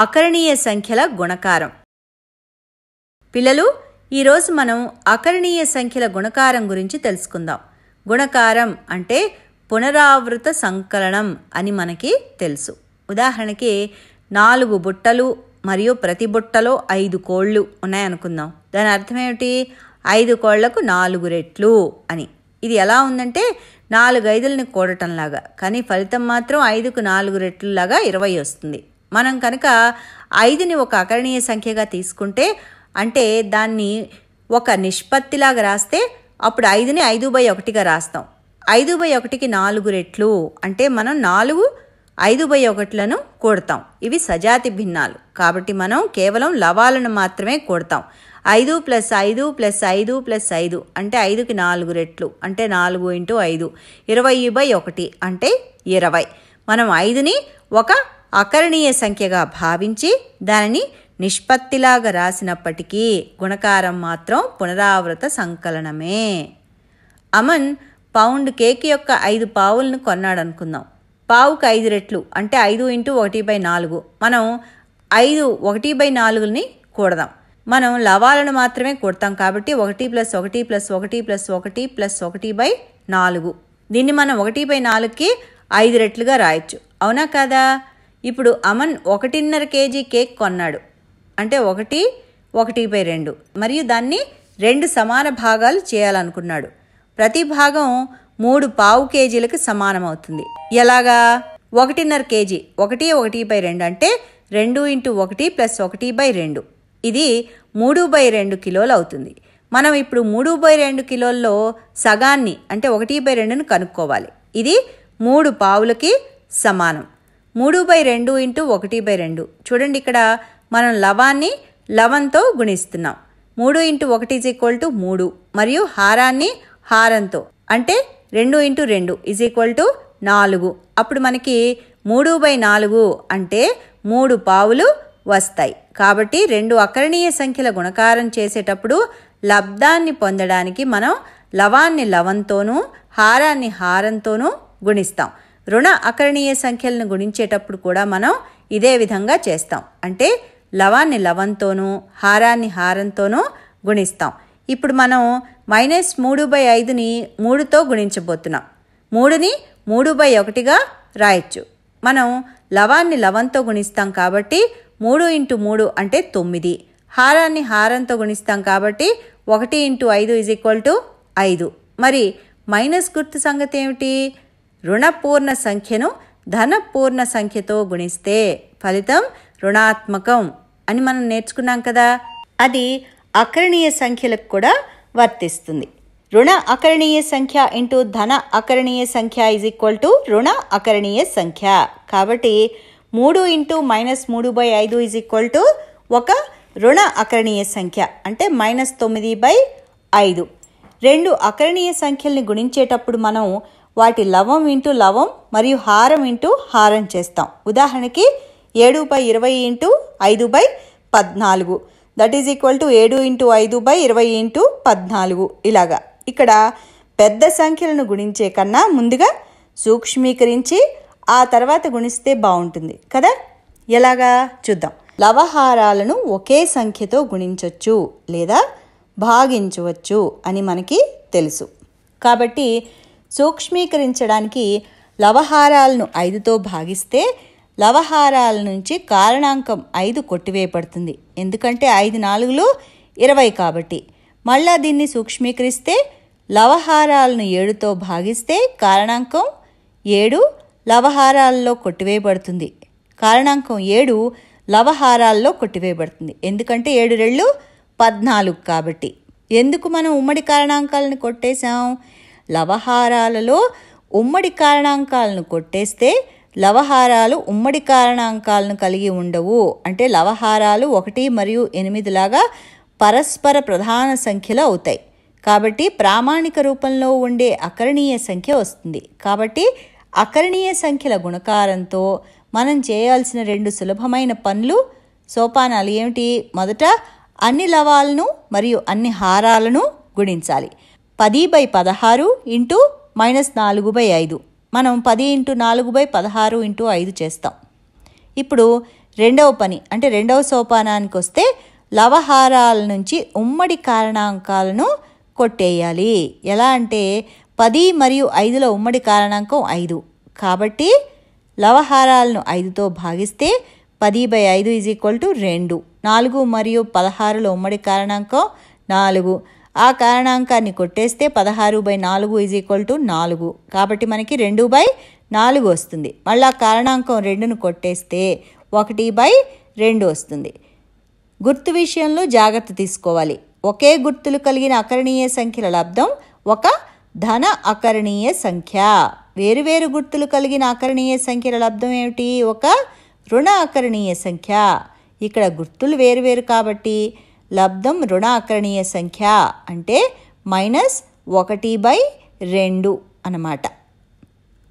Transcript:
అకరణీయ సంఖ్యల గుణకారం. పిల్లలు, ఈరోజు మనం అకరణీయ సంఖ్యల గుణకారం గురించి తెలుసుకుందాం. గుణకారం అంటే పునరావృత సంకలనం అని మనకి తెలుసు. ఉదాహరణకి 4 బుట్టలు మరియు ప్రతి బుట్టలో 5 కోళ్ళు ఉన్నాయనుకుందాం. దాని అర్థం ఏమిటి? 5 కోళ్లకు 4 రెట్లు అని. ఇది ఎలా ఉందంటే 4 5లని కూడటంలాగా, కానీ ఫలితం మాత్రం 5కు 4 రెట్లులాగా 20 వస్తుంది. మనం కనుక 5ని ఒక అకరణీయ సంఖ్యగా తీసుకుంటే, అంటే దాన్ని ఒక నిష్పత్తిలాగా రాస్తే, అప్పుడు 5ని 5/1గా రాస్తాం. 5/1కి 4 రెట్లు అంటే మనం 4 5/1లను కూడతాం. ఇవి సజాతి భిన్నాలు కాబట్టి మనం కేవలం లవాలను మాత్రమే కూడతాం. 5 + 5 + 5 + 5 అంటే 5కి 4 రెట్లు అంటే 4 × 5 20/1 అంటే 20. మనం 5ని ఒక అకరణీయ సంఖ్యగా భావించి దానిని నిష్పత్తిలాగా రాసినప్పటికీ గుణకారం మాత్రం పునరావృత సంకలనమే. అమన్ పౌండ్ కేక్ యొక్క 5 పావులను కొన్నాడనుకుందాం. పావుకు 5 రెట్లు అంటే 5 × 1/4. మనం 5 1/4ని కూడదాం. మనం లవాలను మాత్రమే కూడతాం కాబట్టి 1 + 1 + 1 + 1 + 1/4. దీన్ని మనం 1/4కి 5 రెట్లుగా రాయొచ్చు. అవునా కాదా? ఇప్పుడు అమన్ 1.5 kg కేక్ కొన్నాడు. అంటే 1 1/2 మరియు దాన్ని 2 సమాన భాగాలు చేయాలనుకున్నాడు. ప్రతి భాగం 3 పావు కేజీలకు సమానం అవుతుంది. ఎలాగా? 1.5 kg 1 1/2 అంటే 2 × 1 + 1/2. ఇది 3/2 కిలోలు అవుతుంది. మనం ఇప్పుడు 3/2 కిలోల్లో సగాన్ని అంటే 1/2ను కనుక్కోవాలి. ఇది 3 పావులకి సమానం. 3/2 × 1/2. చూడండి, ఇక్కడ మనం లవాన్ని లవంతో గుణిస్తున్నాం. 3 × 1 = 3 మరియు హారాన్ని హారంతో అంటే 2 × 2 = 4. అప్పుడు మనకి 3/4 అంటే 3 పావులు వస్తాయి. కాబట్టి 2 అకరణీయ సంఖ్యల గుణకారం చేసేటప్పుడు లబ్ధాన్ని పొందడానికి మనం లవాన్ని లవంతోనూ హారాన్ని హారంతోనూ గుణిస్తాం. రుణ అకరణీయ సంఖ్యలను గుణించేటప్పుడు కూడా మనం ఇదే విధంగా చేస్తాం. అంటే లవాన్ని లవంతోనూ హారాన్ని హారంతోనూ గుణిస్తాం. ఇప్పుడు మనం -3/5ని 3తో గుణించబోతున్నాం. 3ని 3/1గా రాయొచ్చు. మనం లవాన్ని లవంతో గుణిస్తాం కాబట్టి 3 × 3 అంటే 9. హారాన్ని హారంతో గుణిస్తాం కాబట్టి 1 × 5 = 5. మరి మైనస్ గుర్తు సంగతి ఏమిటి? రుణ పూర్ణ సంఖ్యను ధన పూర్ణ సంఖ్యతో గుణిస్తే ఫలితం రుణాత్మకం అని మనం నేర్చుకున్నాం కదా. అది అకరణీయ సంఖ్యలకు కూడా వర్తిస్తుంది. రుణ అకరణీయ సంఖ్య × ధన అకరణీయ సంఖ్య = రుణ అకరణీయ సంఖ్య. కాబట్టి 3 × -3/5 ఒక రుణ అకరణీయ సంఖ్య అంటే -9/5. 2 అకరణీయ సంఖ్యల్ని గుణించేటప్పుడు మనం వాటి లవం × లవం మరియు హారం × హారం చేస్తాం. ఉదాహరణకి 7/20 × 5/14 దట్ ఈజ్ ఈక్వల్ టు 7 × 5/20 × 14. ఇలాగా ఇక్కడ పెద్ద సంఖ్యలను గుణించే కన్నా ముందుగా సూక్ష్మీకరించి ఆ తర్వాత గుణిస్తే బాగుంటుంది కదా. ఎలాగా చూద్దాం. లవహారాలను ఒకే సంఖ్యతో గుణించవచ్చు లేదా భాగించవచ్చు అని మనకి తెలుసు. కాబట్టి సూక్ష్మీకరించడానికి లవహారాలను 5తో భాగిస్తే లవహారాల నుంచి కారణాంకం 5 కొట్టివేయబడుతుంది. ఎందుకంటే 5 4లు 20 కాబట్టి. మళ్ళా దీన్ని సూక్ష్మీకరిస్తే లవహారాలను 7తో భాగిస్తే కారణాంకం 7 లవహారాల్లో కొట్టివేయబడుతుంది. కారణాంకం 7 లవహారాల్లో కొట్టివేయబడుతుంది. ఎందుకంటే 7 రెళ్ళు 14 కాబట్టి. ఎందుకు మనం ఉమ్మడి కారణాంకాలను కొట్టేశాం? లవహారాలలో ఉమ్మడి కారణాంకాలను కొట్టేస్తే లవహారాలు ఉమ్మడి కారణాంకాలను కలిగి ఉండవు. అంటే లవహారాలు 1 మరియు 8 లాగా పరస్పర ప్రధాన సంఖ్యలు అవుతాయి. కాబట్టి ప్రామాణిక రూపంలో ఉండే అకరణీయ సంఖ్య వస్తుంది. కాబట్టి అకరణీయ సంఖ్యల గుణకారంతో మనం చేయాల్సిన 2 సులభమైన పనులు సోపానాలు ఏమిటి? మొదట అన్ని లవాలను మరియు అన్ని హారాలను గుణించాలి. 10/16 × -4/5. మనం 10 × 4/16 × 5 చేస్తాం. ఇప్పుడు రెండవ పని అంటే రెండవ సోపానానికి వస్తే లవహారాల నుంచి ఉమ్మడి కారణాంకాలను కొట్టేయాలి. ఎలా అంటే 10 మరియు 5లో ఉమ్మడి కారణాంకం 5. కాబట్టి లవహారాలను 5తో భాగిస్తే 10/5 = 2. 4 మరియు 16లో ఉమ్మడి కారణాంకం 4. ఆ కారణాంకాన్ని కొట్టేస్తే 16/4 = 4. కాబట్టి మనకి 2/4 వస్తుంది. మళ్ళీ ఆ కారణాంకం 2ను కొట్టేస్తే 1/2 వస్తుంది. గుర్తు విషయంలో జాగ్రత్త తీసుకోవాలి. ఒకే గుర్తులు కలిగిన అకరణీయ సంఖ్యల లబ్ధం ఒక ధన అకరణీయ సంఖ్య. వేరువేరు గుర్తులు కలిగిన అకరణీయ సంఖ్యల లబ్ధం ఏమిటి? ఒక రుణ అకరణీయ సంఖ్య. ఇక్కడ గుర్తులు వేరువేరు కాబట్టి లబ్ధం రుణ అకరణీయ సంఖ్య అంటే -1/2 అన్నమాట.